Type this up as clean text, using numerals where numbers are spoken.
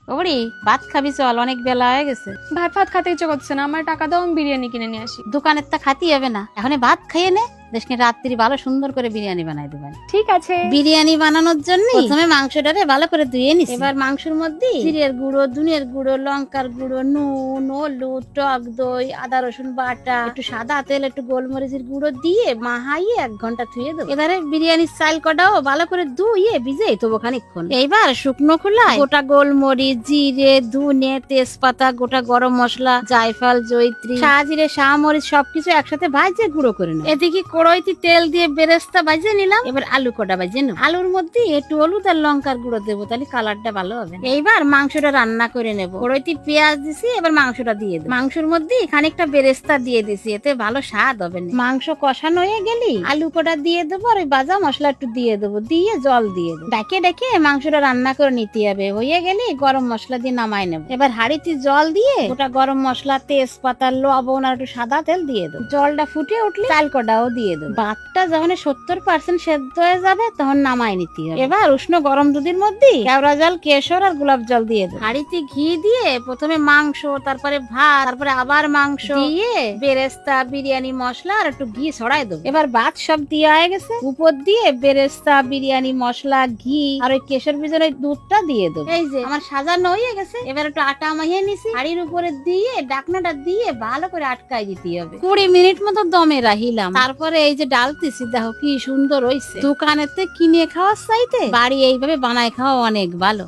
ওরে ভাত খাবি চল, অনেক বেলা হয়ে গেছে। ভাত ফাত খেতে ইচ্ছে করছে না, আমার টাকা দাও, আমি বিরিয়ানি কিনে নিয়ে আসি। দোকানের তা খাতি হবে না, এখন ভাত খেয়ে নে, দেশকে রাত্রি ভালো সুন্দর করে বিরিয়ানি বানাই দেবেন। ঠিক আছে। বিরিয়ানি বানানোর জন্য প্রথমে মাংসটারে ভালো করে ধুয়ে নিস। এবার মাংসের মধ্যে জিরের গুঁড়ো, ধনিয়ার গুঁড়ো, লঙ্কার গুঁড়ো, নুন, হলুদ, টক দই, আদা রসুন বাটা, একটু সাদা তেল, একটু গোলমরিচের গুঁড়ো দিয়ে মাহাইয়ে 1 ঘন্টা ধুয়ে দেবো। এবারে বিরিয়ানির চাল কটাও ভালো করে ধুয়ে ভিজে তবু খানিকক্ষণ। এইবার শুকনো খোলায় গোটা গোলমরিচ, জিরে, ধনে, তেজপাতা, গোটা গরম মশলা, জায়ফল, জয়িত্রী, শাহজিরে, শাহমরিচ সবকিছু একসাথে ভাজে গুঁড়ো করে নেব। এদিকে কড়াইতে তেল দিয়ে বেরেস্তা ভাজে নিলাম। এবার আলু কটা ভাজে নেব। আলুর মধ্যে একটু হলুদ আর লঙ্কার গুঁড়ো দেবো, তাহলে কালারটা ভালো হবে। এইবার মাংসটা রান্না করে নেব। কড়াইতে পেঁয়াজ দিছি, এবার মাংসটা দিয়ে দেবো। মাংসের মধ্যে খানিকটা বেরেস্তা দিয়ে দিছি, এতে ভালো স্বাদ হবে না। মাংস কষানো হয়ে গেলি আলু কটা দিয়ে দেবো, আর ওই ভাজা মশলা একটু দিয়ে দেবো, দিয়ে জল দিয়ে দেবো। ডেকে ডেকে মাংসটা রান্না করে নিতে হবে। হয়ে গেলে গরম মশলা দিয়ে নামাই নেব। এবার হাঁড়িতে জল দিয়ে গোটা গরম মশলা, তেজপাতা, লবণ আর একটু সাদা তেল দিয়ে দেবো। জলটা ফুটে উঠলে চাল কটাও দিয়ে দেবো। ভাতটা যখন 70% সেদ্ধ হয়ে যাবে তখন নামাই নিতে হবে। এবার উষ্ণ গরম দুধের মধ্যে কেওড়া জল, কেশর আর গোলাপ জল দিয়ে দেবো। হাঁড়িতে ঘি দিয়ে প্রথমে মাংস, তারপরে ভাত, তারপরে আবার মাংস দিয়ে বেরেস্তা, বিরিয়ানি মশলা আর একটু ঘি ছড়াই দেবো। এবার ভাত সব দিয়ে হয়ে গেছে, উপর দিয়ে বেরেস্তা, বিরিয়ানি মশলা, ঘি আর ওই কেশর ভিজানো দুধটা দিয়ে দেবো। এই যে আমার সাজানো হয়ে গেছে। এবার একটু আটা মাখিয়ে নিছি, হাঁড়ির উপরে দিয়ে ঢাকনাটা দিয়ে ভালো করে আটকাই দিতে হবে। 20 মিনিট মতো দমে রাখিলাম। তারপরে এই যে ডালতেছি, দেখো কি সুন্দর হইছে। দোকানেতে কিনে খাওয়ার চাইতে বাড়ি এইভাবে বানায় খাওয়া অনেক ভালো।